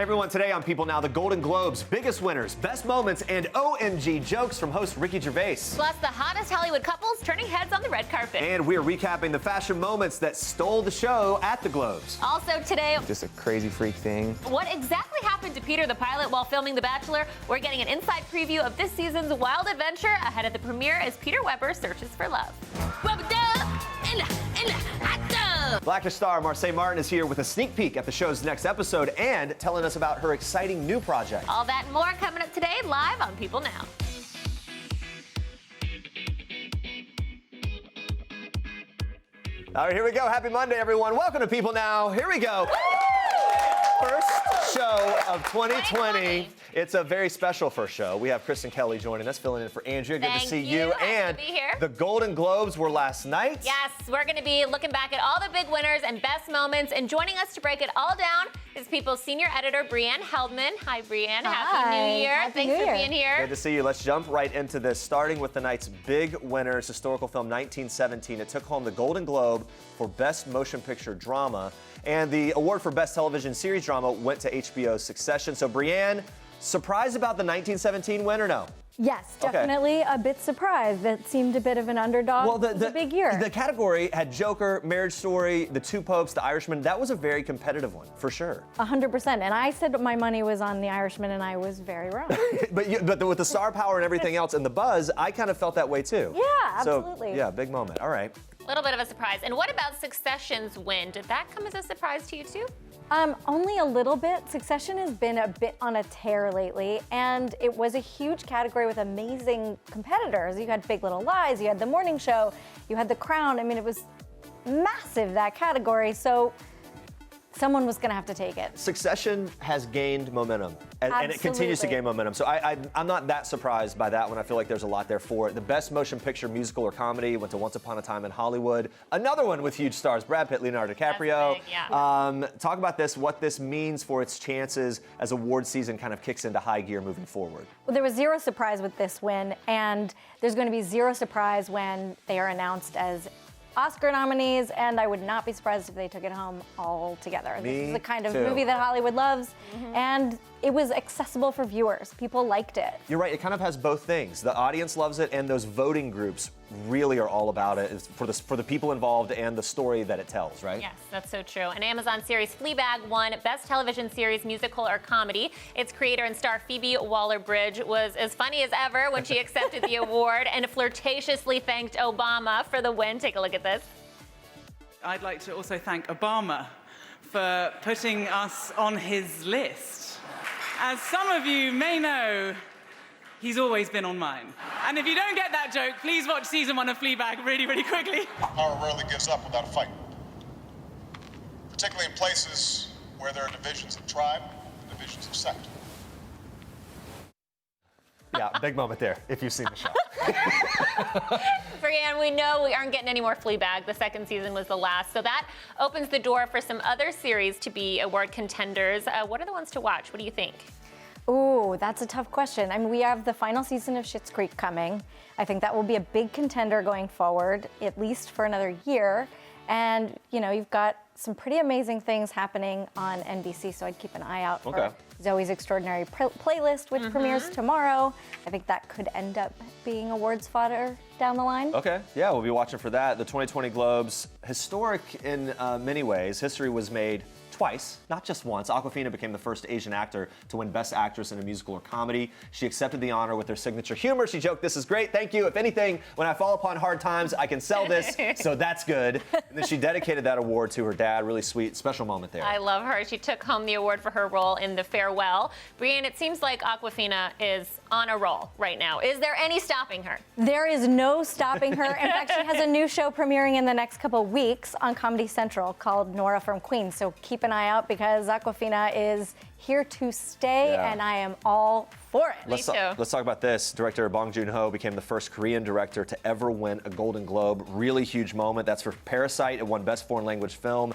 Hey everyone, today on People Now, the Golden Globes, biggest winners, best moments, and OMG jokes from host Ricky Gervais. Plus the hottest Hollywood couples turning heads on the red carpet. And we're recapping the fashion moments that stole the show at the Globes. Also today, just a crazy freak thing. What exactly happened to Peter the pilot while filming The Bachelor? We're getting an inside preview of this season's wild adventure ahead of the premiere as Peter Weber searches for love. Blackish star Marsai Martin is here with a sneak peek at the show's next episode and telling us about her exciting new project. All that and more coming up today, live on People Now. All right, here we go. Happy Monday, everyone. Welcome to People Now. Here we go. First show of 2020. It's a very special first show. We have Kristen Kelly joining us, filling in for Andrea. Good to see you. And to be here. The Golden Globes were last night. Yes, we're going to be looking back at all the big winners and best moments. And joining us to break it all down is People's senior editor, Brienne Heldman. Hi, Brienne. Happy New Year. Thanks for being here. Good to see you. Let's jump right into this, starting with the night's big winners, historical film 1917. It took home the Golden Globe for Best Motion Picture Drama. And the award for Best Television Series Drama went to HBO's Succession. So, Brienne, surprised about the 1917 win or no? Yes, definitely a bit surprised. That seemed a bit of an underdog. Well, it was a big year. The category had Joker, Marriage Story, The Two Popes, The Irishman. That was a very competitive one, for sure. 100%. And I said my money was on The Irishman, and I was very wrong. but with the star power and everything else and the buzz, I kind of felt that way too. Yeah, absolutely. So, yeah, big moment. All right. A little bit of a surprise. And what about Succession's win? Did that come as a surprise to you too? Only a little bit. Succession has been a bit on a tear lately, and it was a huge category with amazing competitors. You had Big Little Lies, you had The Morning Show, you had The Crown. I mean, it was massive, that category, so someone was going to have to take it. Succession has gained momentum, and it continues to gain momentum. So I'm not that surprised by that one. I feel like there's a lot there for it. The Best Motion Picture Musical or Comedy went to Once Upon a Time in Hollywood. Another one with huge stars, Brad Pitt, Leonardo DiCaprio. Big, yeah. Talk about this, what this means for its chances as award season kind of kicks into high gear moving forward. Well, there was zero surprise with this win, and there's going to be zero surprise when they are announced as Oscar nominees, and I would not be surprised if they took it home all together. This is the kind of movie that Hollywood loves, and it was accessible for viewers. People liked it. You're right, it kind of has both things. The audience loves it, and those voting groups really are all about it. It's for the people involved and the story that it tells, right? Yes, that's so true. An Amazon series, Fleabag, won Best Television Series, Musical or Comedy. Its creator and star, Phoebe Waller-Bridge, was as funny as ever when she accepted the award and flirtatiously thanked Obama for the win. Take a look at this. I'd like to also thank Obama for putting us on his list. As some of you may know, he's always been on mine. And if you don't get that joke, please watch season 1 of Fleabag really, really quickly. Power rarely gives up without a fight, particularly in places where there are divisions of tribe, divisions of sect. Yeah, big moment there, if you've seen the show. Brienne, we know we aren't getting any more Fleabag. The second season was the last. So that opens the door for some other series to be award contenders. What are the ones to watch? What do you think? Ooh, that's a tough question. I mean, we have the final season of Schitt's Creek coming. I think that will be a big contender going forward, at least for another year. And, you know, you've got some pretty amazing things happening on NBC, so I'd keep an eye out for Zoe's Extraordinary Playlist, which premieres tomorrow. I think that could end up being awards fodder down the line. Okay, yeah, we'll be watching for that. The 2020 Globes, historic in many ways. History was made twice, not just once. Awkwafina became the first Asian actor to win Best Actress in a Musical or Comedy. She accepted the honor with her signature humor. She joked, "This is great, thank you. If anything, when I fall upon hard times, I can sell this, so that's good." And then she dedicated that award to her dad. Really sweet, special moment there. I love her. She took home the award for her role in The Farewell. Brienne, it seems like Awkwafina is on a roll right now. Is there any stopping her? There is no stopping her. In fact, she has a new show premiering in the next couple of weeks on Comedy Central called Nora from Queens. So keep an eye out because Awkwafina is here to stay, and I am all for it. Let's talk about this. Director Bong Joon-ho became the first Korean director to ever win a Golden Globe. Really huge moment. That's for Parasite. It won Best Foreign Language Film.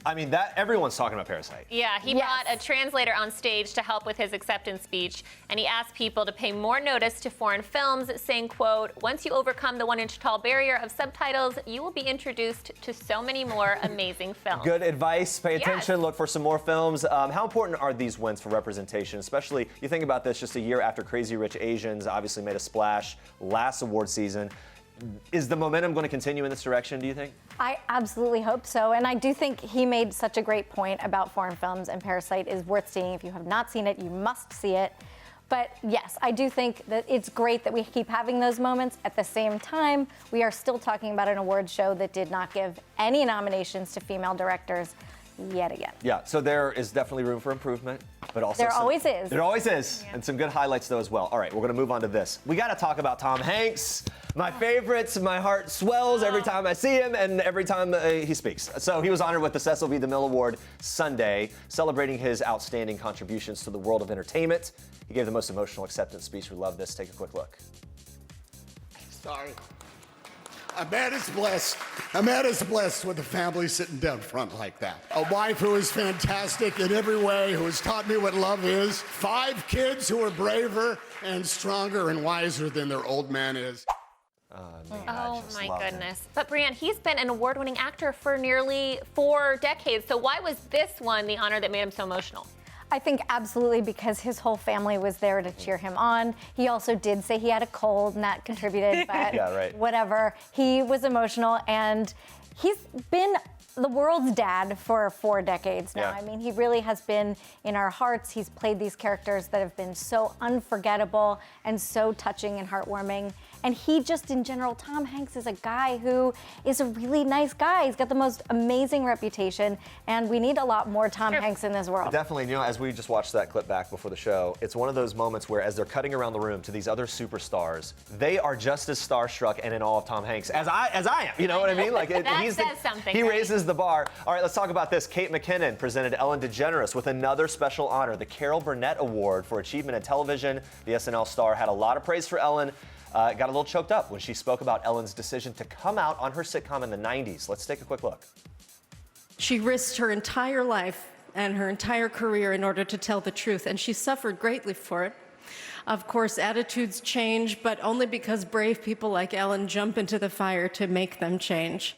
I mean, that everyone's talking about Parasite. Yeah, he brought a translator on stage to help with his acceptance speech, and he asked people to pay more notice to foreign films, saying, quote, "Once you overcome the 1-inch tall barrier of subtitles, you will be introduced to so many more amazing films." Good advice. Pay attention. Look for some more films. How important are these wins for representation? Especially, you think about this just a year after Crazy Rich Asians obviously made a splash last award season. Is the momentum going to continue in this direction, do you think? I absolutely hope so. And I do think he made such a great point about foreign films, and Parasite is worth seeing. If you have not seen it, you must see it. But yes, I do think that it's great that we keep having those moments. At the same time, we are still talking about an award show that did not give any nominations to female directors yet again. Yeah, so there is definitely room for improvement, but also There always is. There always is, and some good highlights though as well. All right, we're going to move on to this. We got to talk about Tom Hanks. My favorites. My heart swells every time I see him and every time he speaks. So he was honored with the Cecil B. DeMille Award Sunday, celebrating his outstanding contributions to the world of entertainment. He gave the most emotional acceptance speech. We love this. Take a quick look. Sorry. A man is blessed. A man is blessed with a family sitting down front like that. A wife who is fantastic in every way, who has taught me what love is. 5 kids who are braver and stronger and wiser than their old man is. Oh my goodness. But Brianne, he's been an award-winning actor for nearly 4 decades. So why was this one the honor that made him so emotional? I think absolutely because his whole family was there to cheer him on. He also did say he had a cold and that contributed, but Yeah, right. whatever. He was emotional, and he's been the world's dad for 4 decades now. Yeah. I mean, he really has been in our hearts. He's played these characters that have been so unforgettable and so touching and heartwarming. And he just, in general, Tom Hanks is a guy who is a really nice guy. He's got the most amazing reputation, and we need a lot more Tom Hanks in this world. Definitely, you know, as we just watched that clip back before the show, it's one of those moments where as they're cutting around the room to these other superstars, they are just as starstruck and in awe of Tom Hanks as I am. You know what I mean? Like That says something, He right? raises the bar. All right, let's talk about this. Kate McKinnon presented Ellen DeGeneres with another special honor, the Carol Burnett Award for Achievement in Television. The SNL star had a lot of praise for Ellen. Got a little choked up when she spoke about Ellen's decision to come out on her sitcom in the 90s. Let's take a quick look. She risked her entire life and her entire career in order to tell the truth, and she suffered greatly for it. Of course, attitudes change, but only because brave people like Ellen jump into the fire to make them change.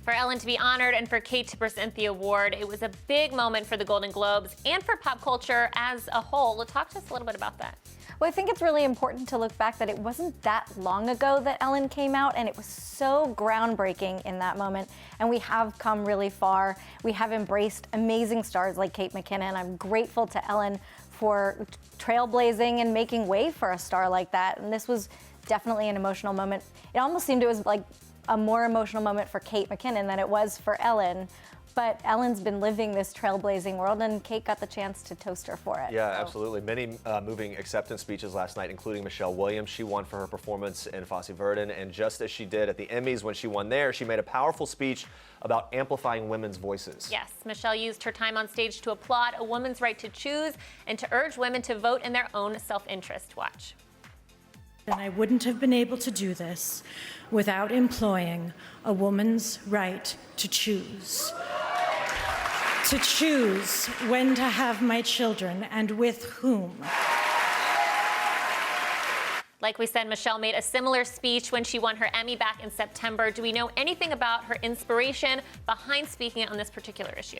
For Ellen to be honored and for Kate to present the award, it was a big moment for the Golden Globes and for pop culture as a whole. Talk to us a little bit about that. Well, I think it's really important to look back that it wasn't that long ago that Ellen came out, and it was so groundbreaking in that moment. And we have come really far. We have embraced amazing stars like Kate McKinnon. I'm grateful to Ellen for trailblazing and making way for a star like that. And this was definitely an emotional moment. It almost seemed it was like a more emotional moment for Kate McKinnon than it was for Ellen. But Ellen's been living this trailblazing world, and Kate got the chance to toast her for it. Yeah, absolutely. Many moving acceptance speeches last night, including Michelle Williams. She won for her performance in Fosse Verdon, and just as she did at the Emmys when she won there, she made a powerful speech about amplifying women's voices. Yes, Michelle used her time on stage to applaud a woman's right to choose and to urge women to vote in their own self-interest. Watch. And I wouldn't have been able to do this without employing a woman's right to choose. To choose when to have my children and with whom. Like we said, Michelle made a similar speech when she won her Emmy back in September. Do we know anything about her inspiration behind speaking on this particular issue?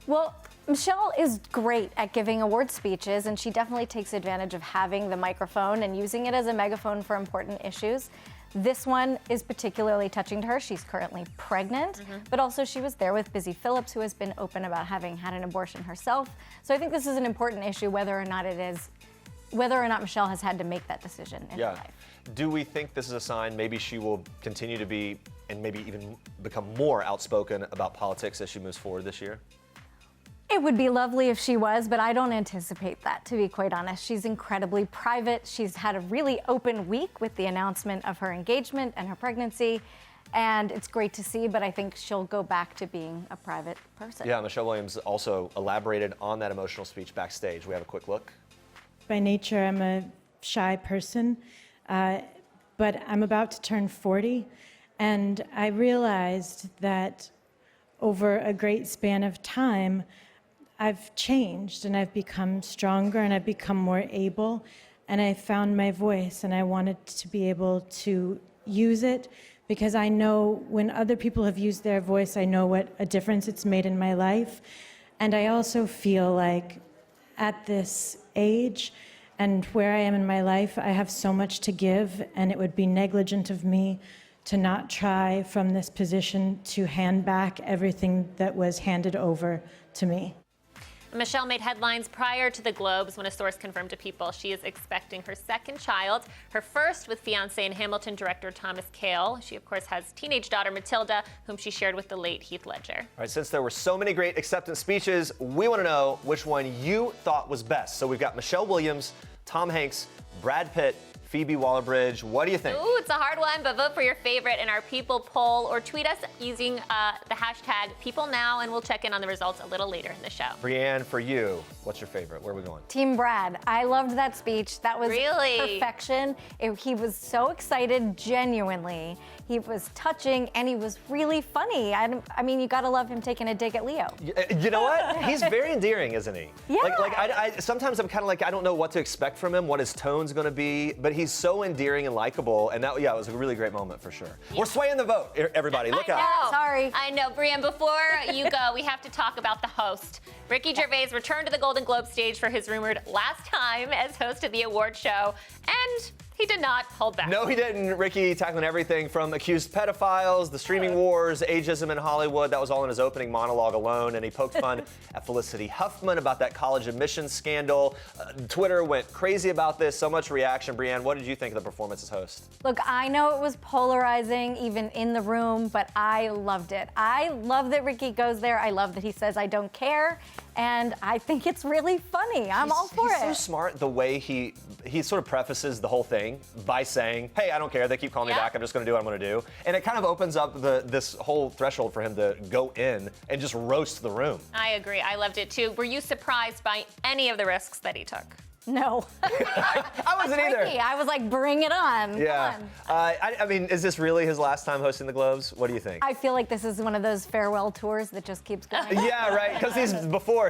Well, Michelle is great at giving award speeches, and she definitely takes advantage of having the microphone and using it as a megaphone for important issues. This one is particularly touching to her. She's currently pregnant, but also she was there with Busy Phillips, who has been open about having had an abortion herself. So I think this is an important issue, whether or not Michelle has had to make that decision in her life. Do we think this is a sign maybe she will continue to be and maybe even become more outspoken about politics as she moves forward this year? It would be lovely if she was, but I don't anticipate that, to be quite honest. She's incredibly private. She's had a really open week with the announcement of her engagement and her pregnancy, and it's great to see, but I think she'll go back to being a private person. Yeah, Michelle Williams also elaborated on that emotional speech backstage. We have a quick look. By nature, I'm a shy person, but I'm about to turn 40, and I realized that over a great span of time, I've changed and I've become stronger and I've become more able, and I found my voice, and I wanted to be able to use it because I know when other people have used their voice, I know what a difference it's made in my life. And I also feel like at this age and where I am in my life, I have so much to give, and it would be negligent of me to not try from this position to hand back everything that was handed over to me. Michelle made headlines prior to the Globes when a source confirmed to People she is expecting her second child, her first with fiancé and Hamilton director Thomas Kail. She, of course, has teenage daughter Matilda, whom she shared with the late Heath Ledger. All right, since there were so many great acceptance speeches, we want to know which one you thought was best. So we've got Michelle Williams, Tom Hanks, Brad Pitt, Phoebe Waller-Bridge. What do you think? Ooh, it's a hard one, but vote for your favorite in our People poll or tweet us using the hashtag PeopleNow, and we'll check in on the results a little later in the show. Brianne, for you, what's your favorite? Where are we going? Team Brad. I loved that speech. That was Really? perfection. He was so excited, genuinely. He was touching, and he was really funny. I mean, you gotta love him taking a dig at Leo. You know what? He's very endearing, isn't he? Yeah. I sometimes I'm kind of like, I don't know what to expect from him, what his tone's gonna be, but he's so endearing and likable, and that, yeah, it was a really great moment for sure. We're swaying the vote, everybody. Look out. Sorry. I know, Brianne, before you go, we have to talk about the host. Ricky Gervais returned to the Golden Globe stage for his rumored last time as host of the award show, and he did not hold back. No, he didn't. Ricky tackling everything from accused pedophiles, the streaming wars, ageism in Hollywood. That was all in his opening monologue alone. And he poked fun at Felicity Huffman about that college admissions scandal. Twitter went crazy about this. So much reaction. Brianne, what did you think of the performance as host? Look, I know it was polarizing, even in the room, but I loved it. I love that Ricky goes there. I love that he says, I don't care. And I think it's really funny. I'm all for it. He's so smart the way he sort of prefaces the whole thing by saying, hey, I don't care. They keep calling me back. I'm just going to do what I'm going to do. And it kind of opens up this whole threshold for him to go in and just roast the room. I agree. I loved it too. Were you surprised by any of the risks that he took? No. I wasn't either. Ricky. I was like, bring it on. Yeah. Come on. I mean, is this really his last time hosting the Globes? What do you think? I feel like this is one of those farewell tours that just keeps going. Yeah, right. Because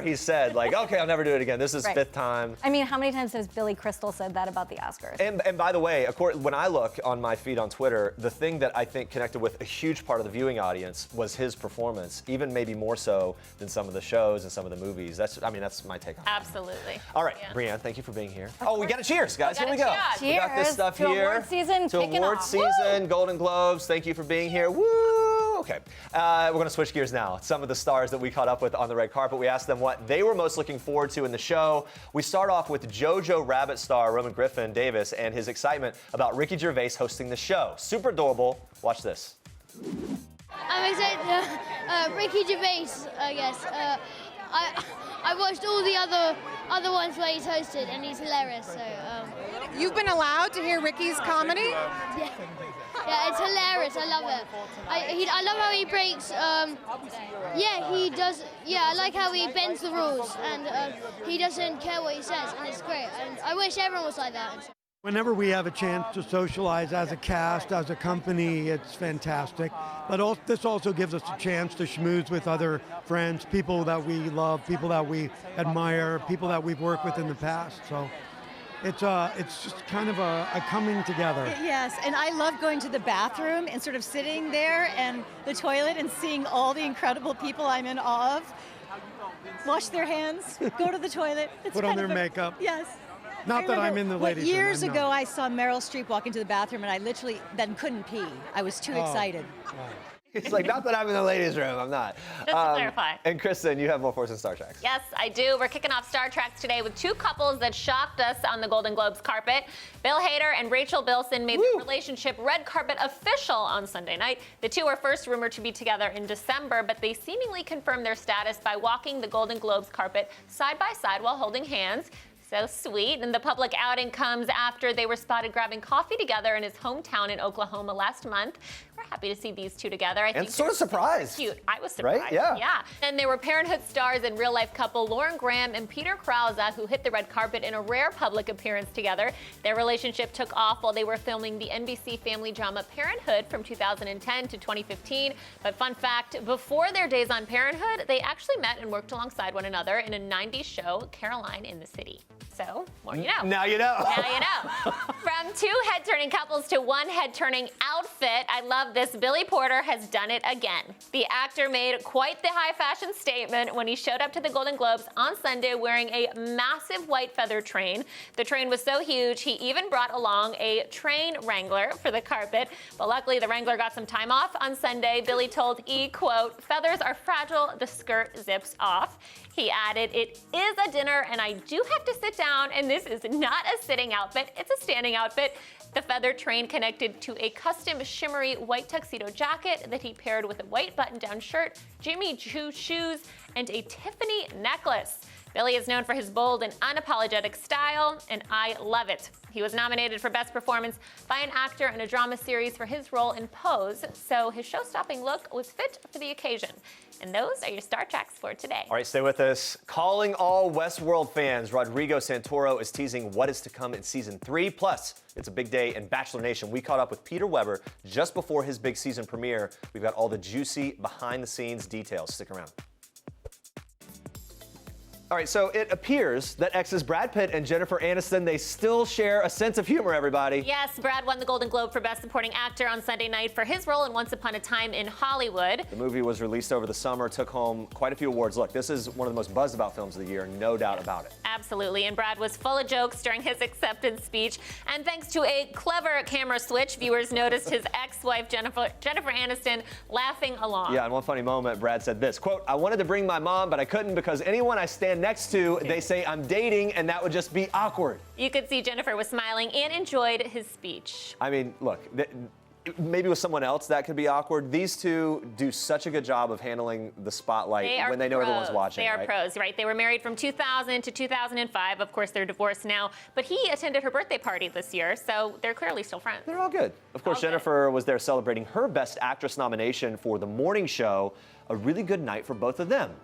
he said, like, okay, I'll never do it again. This is fifth time. I mean, how many times has Billy Crystal said that about the Oscars? And by the way, when I look on my feed on Twitter, the thing that I think connected with a huge part of the viewing audience was his performance, even maybe more so than some of the shows and some of the movies. That's my take on it. Absolutely. All right, Brianne, thank you for being here. We got a cheers, guys. Here we go. Cheers. We got this stuff to here. award season kicking award off. season, Golden Globes. Thank you for being here. Woo! Okay. We're going to switch gears now. Some of the stars that we caught up with on the red carpet, we asked them what they were most looking forward to in the show. We start off with Jojo Rabbit star Roman Griffin Davis and his excitement about Ricky Gervais hosting the show. Super adorable. Watch this. I'm excited. Ricky Gervais, I guess. I watched all the other ones where he's hosted, and he's hilarious. So you've been allowed to hear Ricky's comedy? Yeah, it's hilarious. I love it. I love how he breaks. He does. Yeah, I like how he bends the rules, and he doesn't care what he says, and it's great. And I wish everyone was like that. Whenever we have a chance to socialize as a cast, as a company, it's fantastic. But this also gives us a chance to schmooze with other friends, people that we love, people that we admire, people that we've worked with in the past. So it's just kind of a coming together. Yes, and I love going to the bathroom and sort of sitting there and the toilet and seeing all the incredible people I'm in awe of. Wash their hands, go to the toilet. It's Put on their makeup. Yes. Not that I'm in the ladies' room. Years ago, I saw Meryl Streep walk into the bathroom, and I literally then couldn't pee. I was too excited. It's like, not that I'm in the ladies' room, I'm not. Just to clarify. And Kristen, you have more for us in Star Treks. Yes, I do. We're kicking off Star Treks today with two couples that shocked us on the Golden Globes carpet. Bill Hader and Rachel Bilson made their relationship red carpet official on Sunday night. The two were first rumored to be together in December, but they seemingly confirmed their status by walking the Golden Globes carpet side by side while holding hands. So sweet. And the public outing comes after they were spotted grabbing coffee together in his hometown in Oklahoma last month. We're happy to see these two together. I think sort of surprised. Cute. I was surprised. Right? Yeah. Yeah. And they were Parenthood stars and real-life couple Lauren Graham and Peter Krause, who hit the red carpet in a rare public appearance together. Their relationship took off while they were filming the NBC family drama Parenthood from 2010 to 2015. But fun fact, before their days on Parenthood, they actually met and worked alongside one another in a 90s show, Caroline in the City. So, more you know. Now you know. Now you know. From two head-turning couples to one head-turning outfit, I love this. Billy Porter has done it again. The actor made quite the high-fashion statement when he showed up to the Golden Globes on Sunday wearing a massive white feather train. The train was so huge, he even brought along a train wrangler for the carpet. But luckily, the wrangler got some time off on Sunday. Billy told E! quote, "Feathers are fragile, the skirt zips off." He added, "It is a dinner and I do have to sit down, and this is not a sitting outfit, it's a standing outfit." The feather train connected to a custom shimmery white tuxedo jacket that he paired with a white button-down shirt, Jimmy Choo shoes, and a Tiffany necklace. Billy is known for his bold and unapologetic style, and I love it. He was nominated for Best Performance by an actor in a drama series for his role in Pose, so his show-stopping look was fit for the occasion. And those are your Star Treks for today. All right, stay with us. Calling all Westworld fans, Rodrigo Santoro is teasing what is to come in season 3. Plus, it's a big day in Bachelor Nation. We caught up with Peter Weber just before his big season premiere. We've got all the juicy behind-the-scenes details. Stick around. All right, so it appears that exes Brad Pitt and Jennifer Aniston, they still share a sense of humor, everybody. Yes, Brad won the Golden Globe for Best Supporting Actor on Sunday night for his role in Once Upon a Time in Hollywood. The movie was released over the summer, took home quite a few awards. Look, this is one of the most buzzed about films of the year, no doubt about it. Absolutely, and Brad was full of jokes during his acceptance speech. And thanks to a clever camera switch, viewers noticed his ex-wife, Jennifer Aniston, laughing along. Yeah, in one funny moment, Brad said this, quote, "I wanted to bring my mom, but I couldn't because anyone I stand next to, they say I'm dating, and that would just be awkward." You could see Jennifer was smiling and enjoyed his speech. I mean, look, maybe with someone else that could be awkward. These two do such a good job of handling the spotlight when they know everyone's watching. They are pros, right? They were married from 2000 to 2005. Of course, they're divorced now, but he attended her birthday party this year, so they're clearly still friends. They're all good. Of course, Jennifer was there celebrating her Best Actress nomination for The Morning Show. A really good night for both of them.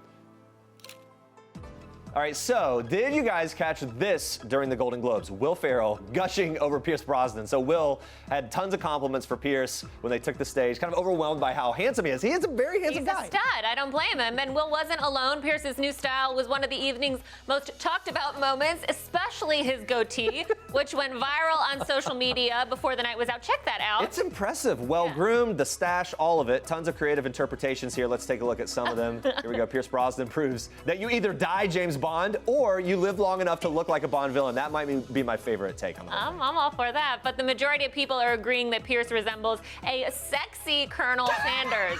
All right, so did you guys catch this during the Golden Globes? Will Ferrell gushing over Pierce Brosnan. So Will had tons of compliments for Pierce when they took the stage, kind of overwhelmed by how handsome he is. He is a very handsome guy. He's a stud. I don't blame him. And Will wasn't alone. Pierce's new style was one of the evening's most talked about moments, especially his goatee, which went viral on social media before the night was out. Check that out. It's impressive. Well-groomed, the stash, all of it. Tons of creative interpretations here. Let's take a look at some of them. Here we go. Pierce Brosnan proves that you either die James Bond or you live long enough to look like a Bond villain. That might be my favorite take on the whole thing. I'm all for that, but the majority of people are agreeing that Pierce resembles a sexy Colonel Sanders.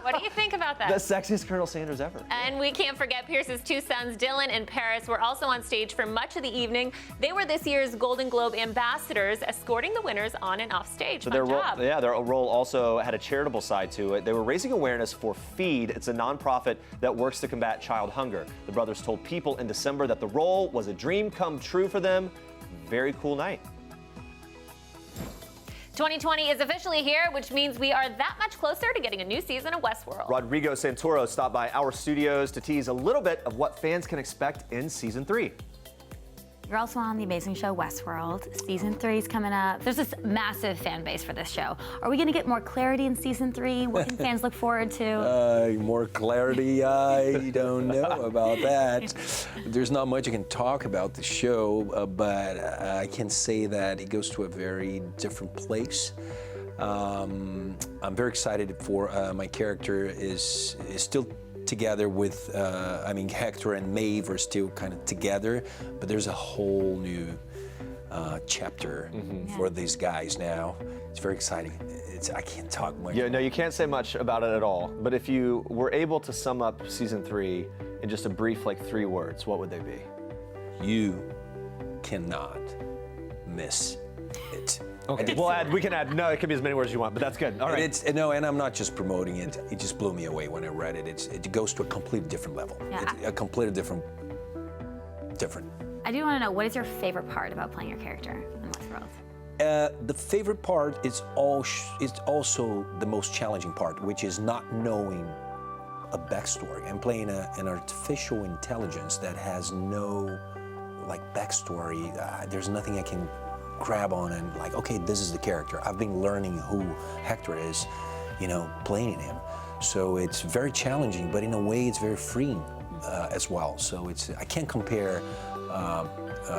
What do you think about that? The sexiest Colonel Sanders ever. And we can't forget Pierce's two sons, Dylan and Paris, were also on stage for much of the evening. They were this year's Golden Globe ambassadors, escorting the winners on and off stage. So Fun job. their role also had a charitable side to it. They were raising awareness for Feed. It's a nonprofit that works to combat child hunger. The brothers told People in December that the role was a dream come true for them. Very cool night. 2020 is officially here, which means we are that much closer to getting a new season of Westworld. Rodrigo Santoro stopped by our studios to tease a little bit of what fans can expect in season 3. You're also on the amazing show Westworld. Season 3 is coming up. There's this massive fan base for this show. Are we going to get more clarity in season 3? What can fans look forward to? More clarity? I don't know about that. There's not much I can talk about the show, but I can say that it goes to a very different place. I'm very excited for my character is still together with, Hector and Maeve are still kind of together, but there's a whole new chapter for these guys now. It's very exciting. I can't talk much. Yeah, no, you can't say much about it at all. But if you were able to sum up season 3 in just a brief, 3 words, what would they be? You cannot miss it. Okay, we can add, no, it can be as many words as you want, but that's good. All right. And I'm not just promoting it. It just blew me away when I read it. It goes to a completely different level. Yeah. A completely different. I do want to know, what is your favorite part about playing your character in Westworld? The favorite part is also the most challenging part, which is not knowing a backstory. I'm playing an artificial intelligence that has no backstory. There's nothing I can grab on and okay, this is the character. I've been learning who Hector is, playing him. So it's very challenging, but in a way it's very freeing as well. So I can't compare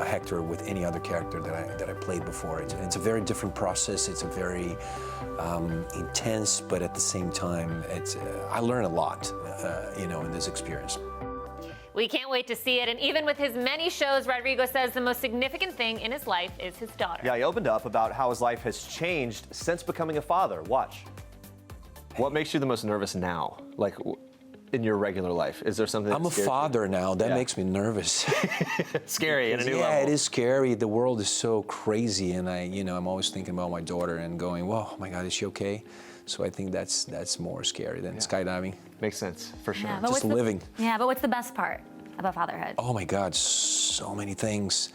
Hector with any other character that I played before. It's a very different process. It's a very intense, but at the same time, I learn a lot, in this experience. We can't wait to see it. And even with his many shows, Rodrigo says the most significant thing in his life is his daughter. Yeah, he opened up about how his life has changed since becoming a father. Watch. What makes you the most nervous now? In your regular life? Is there something I'm a father now. That makes me nervous. Scary in a new level. Yeah, it is scary. The world is so crazy, and I'm always thinking about my daughter and going, "Whoa, my God, is she okay?" So I think that's more scary than skydiving. Makes sense, for sure. Yeah, just living. But what's the best part about fatherhood? Oh my God, so many things.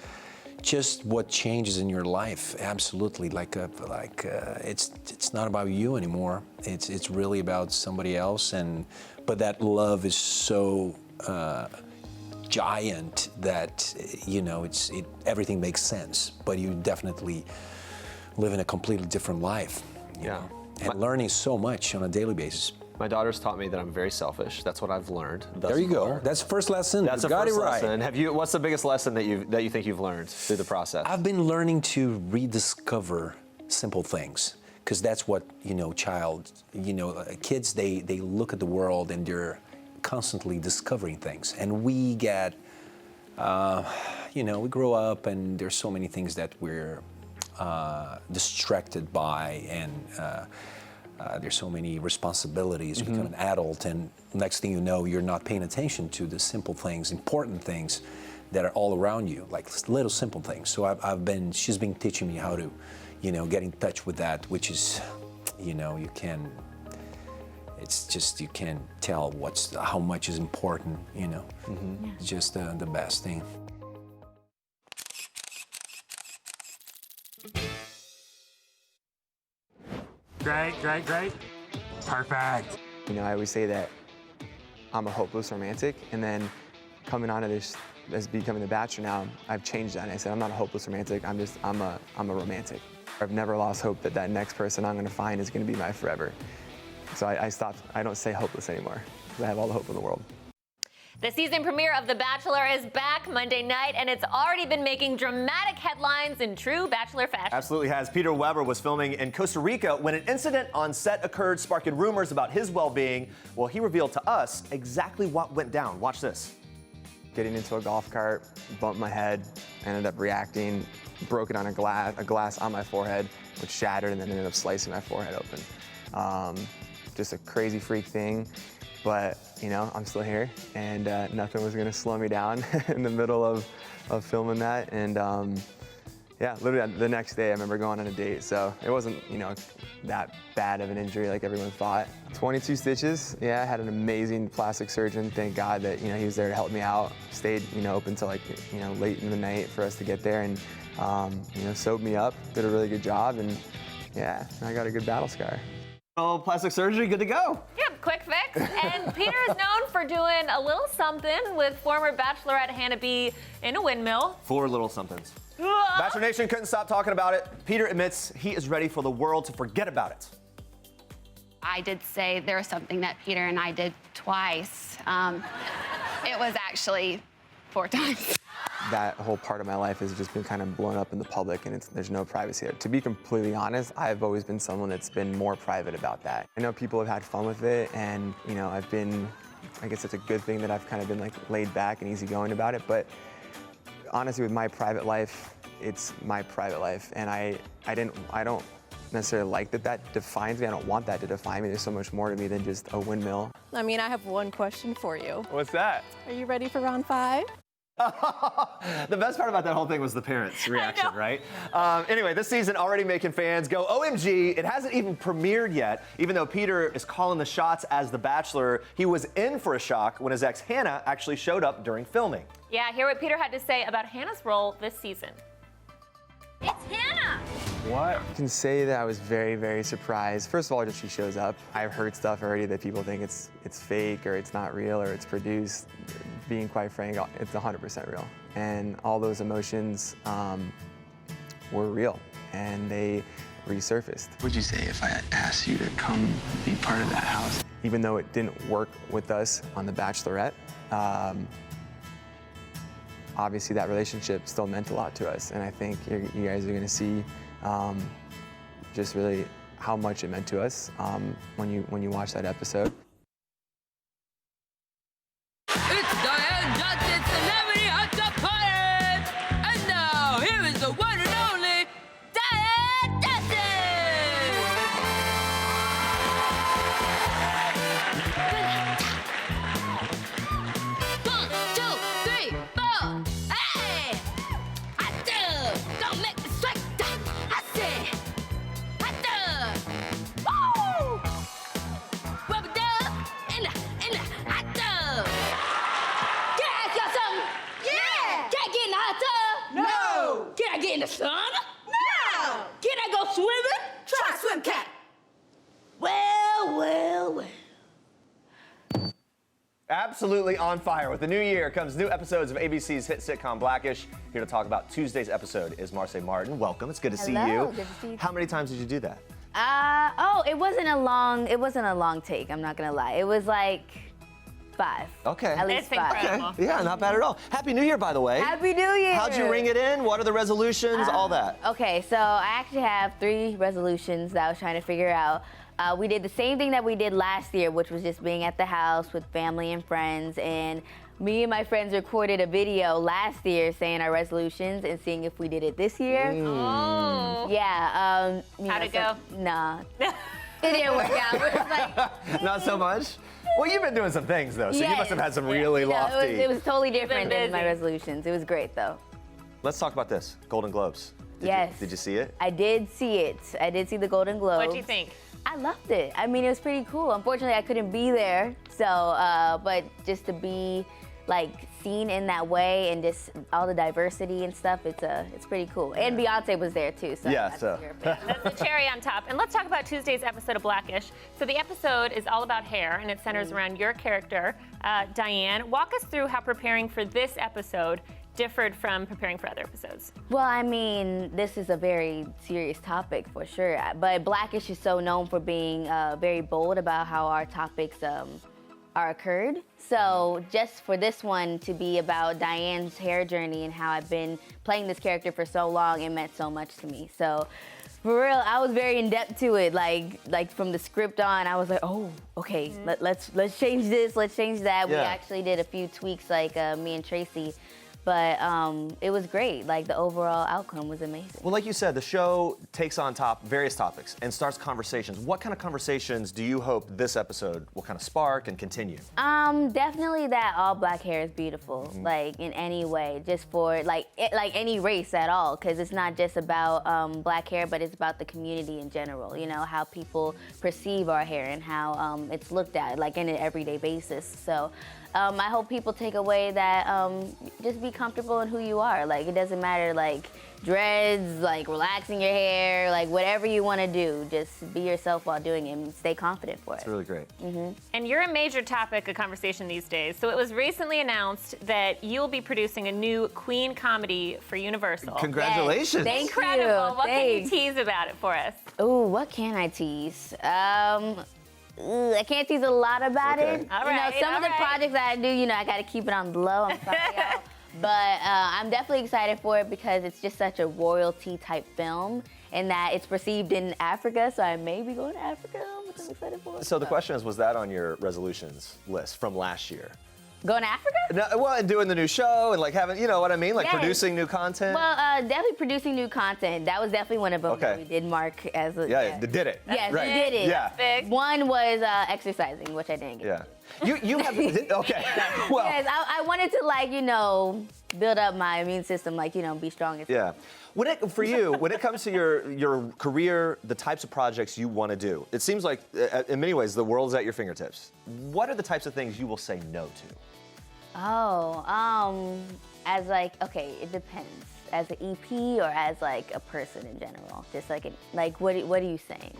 Just what changes in your life, absolutely. It's not about you anymore. It's really about somebody else, but that love is so giant that everything makes sense. But you definitely live in a completely different life. You know? And learning so much on a daily basis. My daughter's taught me that I'm very selfish. That's what I've learned. There you go. That's the first lesson. That's the got first it right. lesson. What's the biggest lesson that you think you've learned through the process? I've been learning to rediscover simple things, because that's what kids they look at the world and they're constantly discovering things, and we get we grow up and there's so many things that we're distracted by, and there's so many responsibilities. You become an adult, and next thing you know, you're not paying attention to the simple things, important things that are all around you, like little simple things. So she's been teaching me how to, get in touch with that, which is, you can tell how much is important, It's just the best thing. Great. Perfect. I always say that I'm a hopeless romantic, and then coming onto this as becoming the Bachelor now, I've changed that. And I said, I'm not a hopeless romantic, I'm a romantic. I've never lost hope that next person I'm gonna find is gonna be my forever. So I don't say hopeless anymore, because I have all the hope in the world. The season premiere of The Bachelor is back Monday night, and it's already been making dramatic headlines in true Bachelor fashion. Absolutely has. Peter Weber was filming in Costa Rica when an incident on set occurred, sparking rumors about his well-being. Well, he revealed to us exactly what went down. Watch this. Getting into a golf cart, bumped my head, ended up reacting, broke it on a glass on my forehead, which shattered and then ended up slicing my forehead open. Just a crazy freak thing. But, I'm still here, and nothing was gonna slow me down in the middle of filming that. And literally the next day I remember going on a date. So it wasn't, that bad of an injury like everyone thought. 22 stitches, I had an amazing plastic surgeon. Thank God that, he was there to help me out. Stayed, open till late in the night for us to get there, and, sewed me up, did a really good job, and I got a good battle scar. Oh, plastic surgery, good to go. Yep, quick fix. And Peter is known for doing a little something with former Bachelorette Hannah B in a windmill. 4 little somethings. Bachelor Nation couldn't stop talking about it. Peter admits he is ready for the world to forget about it. I did say there was something that Peter and I did twice. It was actually 4 times. That whole part of my life has just been kind of blown up in the public, and there's no privacy there. To be completely honest, I've always been someone that's been more private about that. I know people have had fun with it, and I guess it's a good thing that I've kind of been laid back and easygoing about it, but honestly, with my private life, it's my private life, and I don't necessarily like that defines me. I don't want that to define me. There's so much more to me than just a windmill. I have one question for you. What's that? Are you ready for round 5? The best part about that whole thing was the parents' reaction, right? Anyway, this season already making fans go OMG. It hasn't even premiered yet. Even though Peter is calling the shots as the Bachelor, he was in for a shock when his ex Hannah actually showed up during filming. Yeah, hear what Peter had to say about Hannah's role this season. It's Hannah! What? I can say that I was very, very surprised. First of all, just she shows up. I've heard stuff already that people think it's fake or it's not real or it's produced. Being quite frank, it's 100% real. And all those emotions were real and they resurfaced. What'd you say if I asked you to come be part of that house? Even though it didn't work with us on The Bachelorette, obviously that relationship still meant a lot to us. And I think you guys are gonna see just really how much it meant to us when you watch that episode. It's Diane Johnson, celebrity at the party! And now, here is the one and only Diane Johnson! 1, 2, 3, 4, hey! I do! Don't make me sweat! I say! I do! Woo! Rubber dub! In the, I do! Can I ask y'all something? Yeah! Can I get in the hot tub? No! Can I get in the sauna? No! Can I go swimming? Try swim cat. Well. Absolutely on fire. With the new year comes new episodes of ABC's hit sitcom Blackish. Here to talk about Tuesday's episode is Marsai Martin. Welcome. It's good to see you. Hello, good to see you. How many times did you do that? It wasn't a long take, I'm not gonna lie. It was like 5. Okay. At least 5. Okay. Yeah, not bad at all. Happy New Year, by the way. Happy New Year! How'd you ring it in? What are the resolutions? All that. Okay, so I actually have 3 resolutions that I was trying to figure out. We did the same thing that we did last year, which was just being at the house with family and friends. And me and my friends recorded a video last year saying our resolutions and seeing if we did it this year. Oh. Yeah. How'd it go? Nah. It didn't work out. It was like, Not so much? Well, you've been doing some things, though, so you must have had some really lofty. It was totally different busy. than my resolutions. It was great, though. Let's talk about this, Golden Globes. Did you see it? I did see it. I did see the Golden Globes. What'd you think? I loved it. I mean, it was pretty cool. Unfortunately, I couldn't be there, so, but just to be, like, seen in that way and just all the diversity and stuff, it's pretty cool. And Beyonce was there, too, so. Yeah, that's so. That's the cherry on top. And let's talk about Tuesday's episode of Blackish. So the episode is all about hair, and it centers around your character, Diane. Walk us through how preparing for this episode differed from preparing for other episodes. Well, I mean, this is a very serious topic for sure, but Blackish is so known for being very bold about how our topics are occurred. So just for this one to be about Diane's hair journey and how I've been playing this character for so long, it meant so much to me. So for real, I was very in depth to it. Like from the script on, I was like, oh, okay, let's change this, let's change that. Yeah. We actually did a few tweaks, like me and Tracy. But it was great. Like, the overall outcome was amazing. Well, like you said, the show takes on various topics and starts conversations. What kind of conversations do you hope this episode will kind of spark and continue? Definitely that all black hair is beautiful, like in any way, just for like any race at all, because it's not just about black hair, but it's about the community in general. You know, how people perceive our hair and how it's looked at, like in an everyday basis. So. I hope people take away that just be comfortable in who you are. Like, it doesn't matter, like, dreads, like, relaxing your hair, like, whatever you want to do. Just be yourself while doing it and stay confident for it. It's really great. And you're a major topic of conversation these days. So it was recently announced that you'll be producing a new Queen comedy for Universal. Congratulations. Thank Incredible. you. What can you Thanks. tease about it for us? Ooh, what can I tease? I can't tease a lot about it. All you know, right, some of the all right. projects that I do, you know, I got to keep it on the low. I'm sorry, y'all. But I'm definitely excited for it because it's just such a royalty type film, and that it's perceived in Africa. So I may be going to Africa, which I'm excited for. So the question is, was that on your resolutions list from last year? Going to Africa? No, well, and doing the new show and like having, you know what I mean? Like Yes. producing new content? Well, definitely producing new content. That was definitely one of them that we did mark as a. Yeah, they did it. Yes, right. we did it. Yeah. One was exercising, which I didn't get. Yeah. You have okay. Well, Yes, I wanted to like, you know, build up my immune system, like, you know, be strong. yeah. For you, when it comes to your career, the types of projects you want to do, it seems like in many ways the world's at your fingertips. What are the types of things you will say no to? Oh, as like, okay, it depends. As an EP or as like a person in general? Just like what are you saying?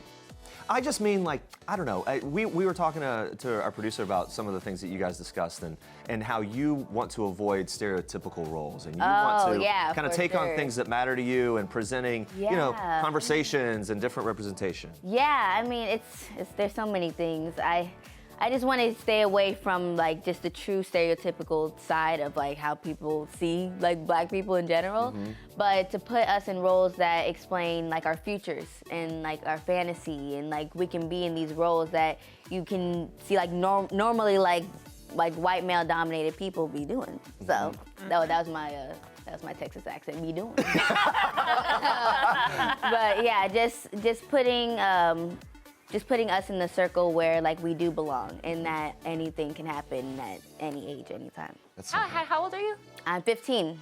I just mean, like, I don't know. We were talking to our producer about some of the things that you guys discussed and how you want to avoid stereotypical roles and you want to kind of take on things that matter to you and presenting, you know, conversations and different representation. Yeah, I mean, there's so many things. I just want to stay away from like just the true stereotypical side of like how people see like Black people in general, but to put us in roles that explain like our futures and like our fantasy and like we can be in these roles that you can see like normally like white male dominated people be doing. So that was my Texas accent, be doing. But yeah, just putting us in the circle where like we do belong and that anything can happen at any age, anytime. How old are you? I'm 15.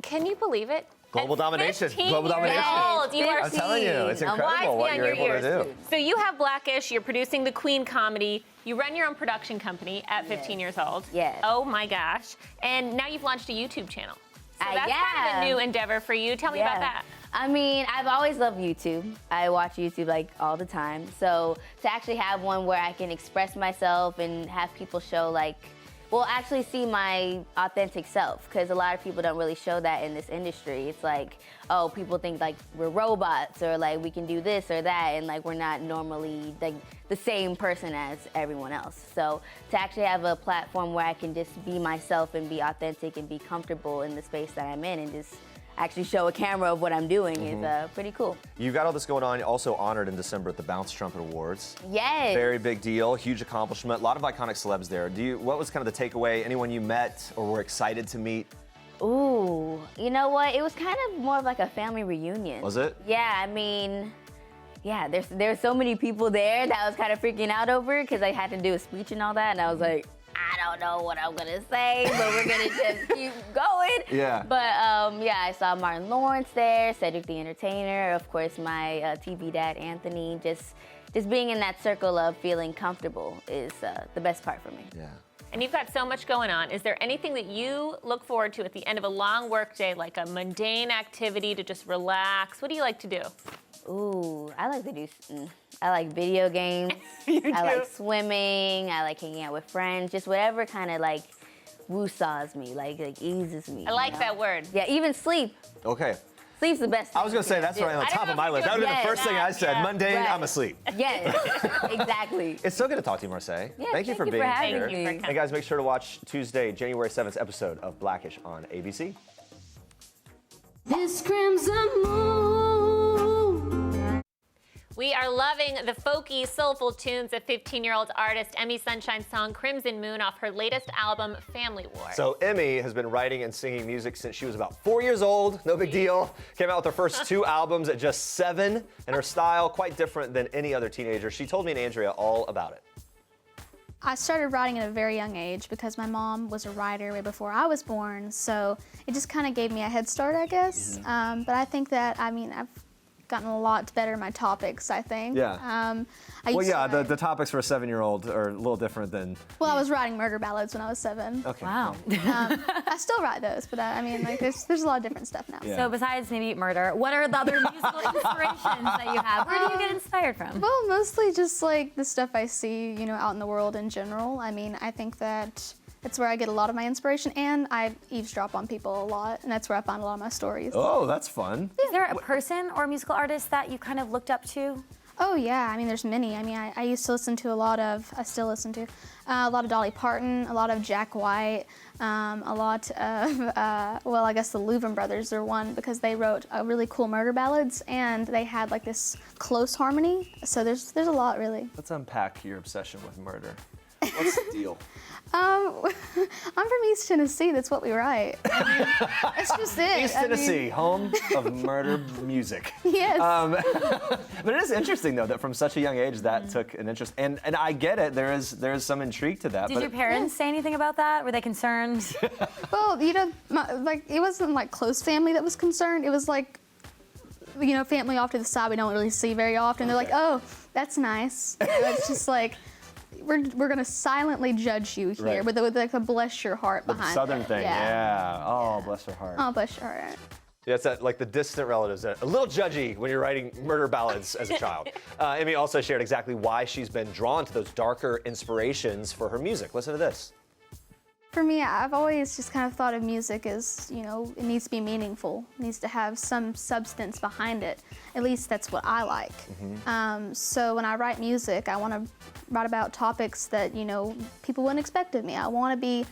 Can you believe it? Global domination. 15 Global domination. years old, you are I'm telling you, it's incredible what you're able to do. So you have Blackish, you're producing the Queen comedy, you run your own production company at 15 years old. Yes. Oh my gosh. And now you've launched a YouTube channel. So that's kind of a new endeavor for you. Tell me about that. I mean, I've always loved YouTube. I watch YouTube like all the time. So to actually have one where I can express myself and have people show like, well, actually see my authentic self, because a lot of people don't really show that in this industry. It's like, oh, people think like we're robots or like we can do this or that, and like we're not normally like the same person as everyone else. So to actually have a platform where I can just be myself and be authentic and be comfortable in the space that I'm in and just actually show a camera of what I'm doing is pretty cool. You've got all this going on. You're also honored in December at the Bounce Trumpet Awards. Yes. Very big deal, huge accomplishment. A lot of iconic celebs there. What was kind of the takeaway? Anyone you met or were excited to meet? Ooh, you know what? It was kind of more of like a family reunion. Was it? Yeah, I mean, yeah, there's so many people there that I was kind of freaking out over because I had to do a speech and all that, and I was like, I don't know what I'm gonna say, but we're gonna just keep going. Yeah. But yeah, I saw Martin Lawrence there, Cedric the Entertainer, of course my TV dad Anthony. Just being in that circle of feeling comfortable is the best part for me. Yeah. And you've got so much going on. Is there anything that you look forward to at the end of a long work day, like a mundane activity to just relax? What do you like to do? Ooh, I like to do. I like video games. I like swimming. I like hanging out with friends. Just whatever kind of like woo-saws me, like eases me. I like that word. Yeah, even sleep. Okay. Sleep's the best thing. I was gonna say that's right on the top of my list. That would have been the first thing I said. Mundane, I'm asleep. Yes, exactly. It's so good to talk to you, Marsai. Yeah, thank you for being here. Thank you for And guys, make sure to watch Tuesday, January 7th episode of Blackish on ABC. This crimson moon. We are loving the folky, soulful tunes of 15-year-old artist EmiSunshine's song Crimson Moon off her latest album, Family War. So Emmy has been writing and singing music since she was about 4 years old. No big deal. Came out with her first 2 albums at just 7, and her style quite different than any other teenager. She told me and Andrea all about it. I started writing at a very young age because my mom was a writer way before I was born, so it just kind of gave me a head start, I guess. But I think that, I mean, I've gotten a lot better at my topics, I think. Yeah. The topics for a 7-year-old are a little different than... Well, I was writing murder ballads when I was 7. Okay. Wow. I still write those, but I mean, like, there's a lot of different stuff now. Yeah. So besides maybe murder, what are the other musical inspirations that you have? Where do you get inspired from? Well, mostly just like the stuff I see, you know, out in the world in general. I mean, I think that it's where I get a lot of my inspiration, and I eavesdrop on people a lot, and that's where I find a lot of my stories. Oh, that's fun. Is there a person or musical artist that you kind of looked up to? Oh yeah, I mean there's many. I mean I used to listen to I still listen to a lot of Dolly Parton, a lot of Jack White, a lot of, well I guess the Louvin brothers are one because they wrote really cool murder ballads and they had like this close harmony. So there's a lot really. Let's unpack your obsession with murder. What's the deal? I'm from East Tennessee. That's what we write. I mean, that's just it. East Tennessee, home of murder music. Yes. But it is interesting, though, that from such a young age that took an interest. And I get it. There is some intrigue to that. Did your parents say anything about that? Were they concerned? Well, you know, it wasn't like close family that was concerned. It was like, you know, family off to the side we don't really see very often. They're like, oh, that's nice. You know, it's just like, we're gonna silently judge you here with like a bless your heart behind Southern it. thing, yeah. Oh, bless her heart. Oh, bless your heart. Yeah, it's that, like the distant relatives, a little judgy when you're writing murder ballads as a child. Emi also shared exactly why she's been drawn to those darker inspirations for her music. Listen to this. For me, I've always just kind of thought of music as, you know, it needs to be meaningful. It needs to have some substance behind it. At least that's what I like. So when I write music, I want to write about topics that, you know, people wouldn't expect of me. I want to be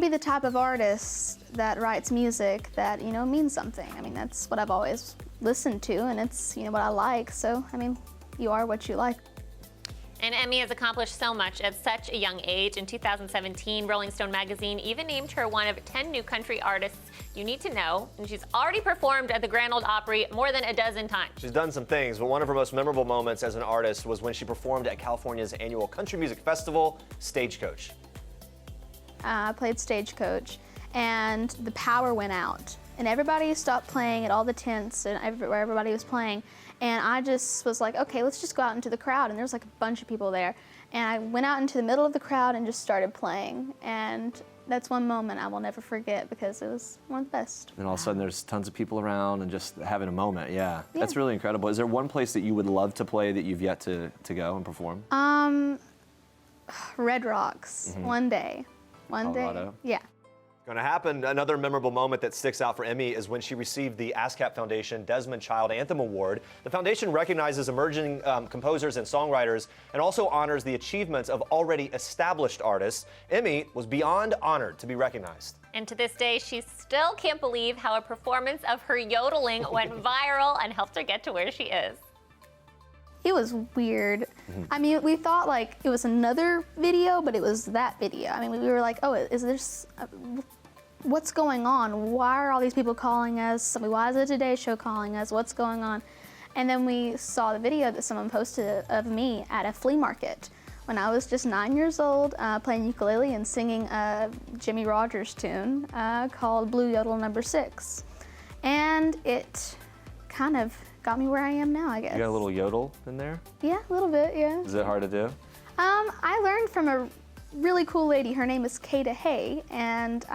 the type of artist that writes music that, you know, means something. I mean, that's what I've always listened to, and it's, you know, what I like. So, I mean, you are what you like. And Emi has accomplished so much at such a young age. In 2017, Rolling Stone magazine even named her one of 10 new country artists you need to know. And she's already performed at the Grand Ole Opry more than a dozen times. She's done some things, but one of her most memorable moments as an artist was when she performed at California's annual country music festival, Stagecoach. I played Stagecoach, and the power went out. And everybody stopped playing at all the tents and where everybody was playing. And I just was like, okay, let's just go out into the crowd. And there was like a bunch of people there. And I went out into the middle of the crowd and just started playing. And that's one moment I will never forget because it was one of the best. And all of a sudden there's tons of people around and just having a moment, yeah. That's really incredible. Is there one place that you would love to play that you've yet to go and perform? Red Rocks, one day. One Colorado? day, yeah. Going to happen. Another memorable moment that sticks out for Emi is when she received the ASCAP Foundation Desmond Child Anthem Award. The foundation recognizes emerging composers and songwriters and also honors the achievements of already established artists. Emi was beyond honored to be recognized. And to this day, she still can't believe how a performance of her yodeling went viral and helped her get to where she is. It was weird. I mean, we thought like it was another video, but it was that video. I mean, we were like, oh, is this, what's going on? Why are all these people calling us? Why is the Today Show calling us? What's going on? And then we saw the video that someone posted of me at a flea market when I was just 9 years old, playing ukulele and singing a Jimmy Rogers tune called Blue Yodel No. 6. And it kind of got me where I am now, I guess. You got a little yodel in there? Yeah, a little bit, yeah. Is it hard to do? I learned from a really cool lady. Her name is Kata Hay, and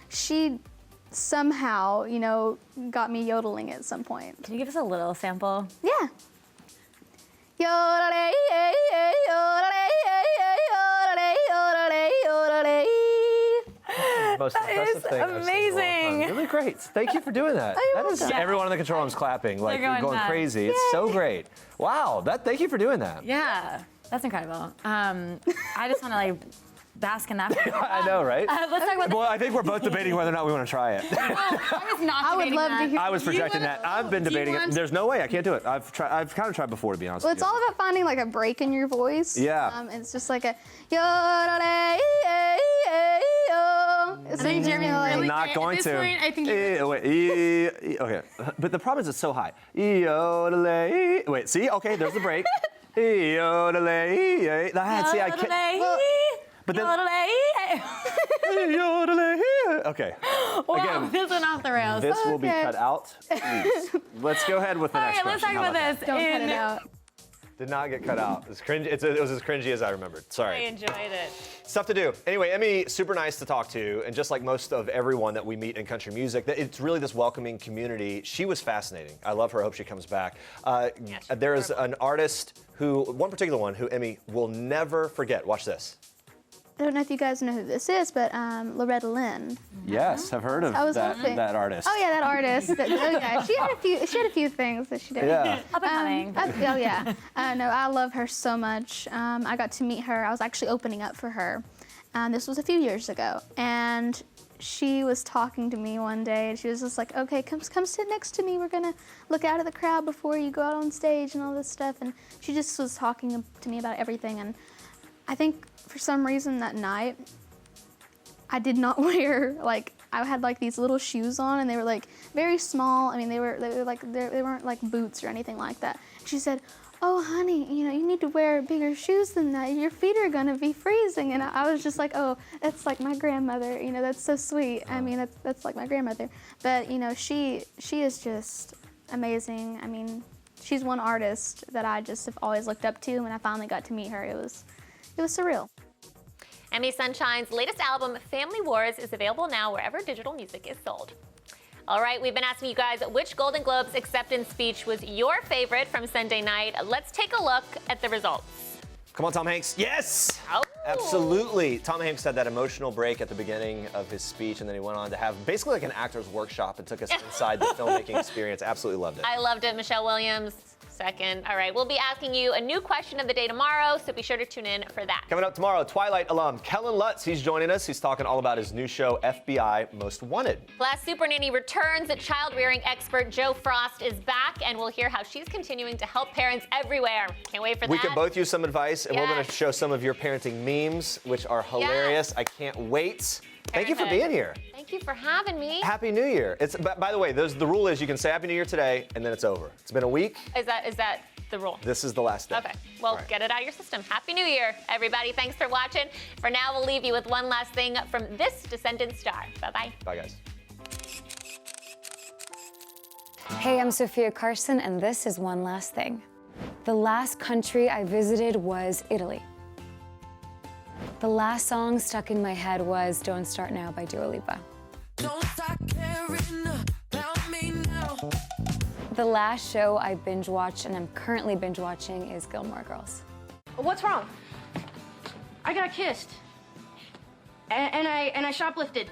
she somehow, you know, got me yodeling at some point. Can you give us a little sample? Yeah. Yodelay, yodelay, yodelay, yodelay, yodelay. Most impressive thing I've seen in a long amazing. time. Really great. Thank you for doing that. You're That is welcome. everyone in the control room's clapping. Like They're you're going going nuts. crazy. It's so great. Wow. Thank you for doing that. Yeah, that's incredible. I just want to like bask in that. I know, right? Let's talk about. Well, I think we're both debating whether or not we want to try it. I was not. I would love to hear. I was projecting that. I've been debating it. There's no way I can't do it. I've kind of tried before, to be honest Well, with it's you. all about finding like a break in your voice. Yeah. It's just like a yodelay, it's like, Jeremy, I'm like, not going to. I think Okay, but the problem is it's so high. Wait, see? Okay, there's the break. See, I can't. But then. Okay. Wow, Again, this went off the rails. this will be cut out. Please. Let's go ahead with the All next right, let's question. talk How about that? this. Don't cut it out. Did not get cut out. It was cringy. It was as cringy as I remembered. I Sorry. enjoyed it. Stuff to do. Anyway, Emi, super nice to talk to, and just like most of everyone that we meet in country music, it's really this welcoming community. She was fascinating. I love her. I hope she comes back. There is an artist one particular one who Emi will never forget. Watch this. I don't know if you guys know who this is, but Loretta Lynn. Yes, I've heard of I was that artist. Oh yeah, that artist. Yeah, she had a few things that she did. Yeah. Up and coming. Oh yeah. No, I love her so much. I got to meet her. I was actually opening up for her. This was a few years ago, and she was talking to me one day, and she was just like, "Okay, come sit next to me. We're gonna look out at the crowd before you go out on stage and all this stuff." And she just was talking to me about everything, and I think for some reason that night, I did not wear, like, I had like these little shoes on and they were like very small. I mean, they weren't like boots or anything like that. She said, "Oh, honey, you know, you need to wear bigger shoes than that. Your feet are gonna be freezing." And I was just like, "Oh, that's like my grandmother. You know, that's so sweet. I mean, that's like my grandmother." But you know, she is just amazing. I mean, she's one artist that I just have always looked up to. When I finally got to meet her, it was surreal. EmiSunshine's latest album, Family Wars, is available now wherever digital music is sold. All right, we've been asking you guys which Golden Globes acceptance speech was your favorite from Sunday night. Let's take a look at the results. Come on, Tom Hanks. Yes! Oh. Absolutely. Tom Hanks had that emotional break at the beginning of his speech, and then he went on to have basically like an actor's workshop and took us inside the filmmaking experience. Absolutely loved it. I loved it. Michelle Williams, second. All right, we'll be asking you a new question of the day tomorrow, so be sure to tune in for that. Coming up tomorrow, Twilight alum Kellen Lutz, he's joining us. He's talking all about his new show, FBI Most Wanted. Plus, Super Nanny returns. Child-rearing expert Joe Frost is back, and we'll hear how she's continuing to help parents everywhere. Can't wait for that. We can both use some advice, and we're going to show some of your parenting memes, which are hilarious. I can't wait. Thank you for being here. Thank you for having me. Happy New Year. By the way, the rule is you can say Happy New Year today, and then it's over. It's been a week. Is that the rule? This is the last day. Okay. Well, get it out of your system. Happy New Year, everybody. Thanks for watching. For now, we'll leave you with one last thing from this Descendant star. Bye-bye. Bye, guys. Hey, I'm Sophia Carson, and this is One Last Thing. The last country I visited was Italy. The last song stuck in my head was Don't Start Now by Dua Lipa. Don't start caring about me now. The last show I binge watched and I'm currently binge watching is Gilmore Girls. What's wrong? I got kissed. And I shoplifted.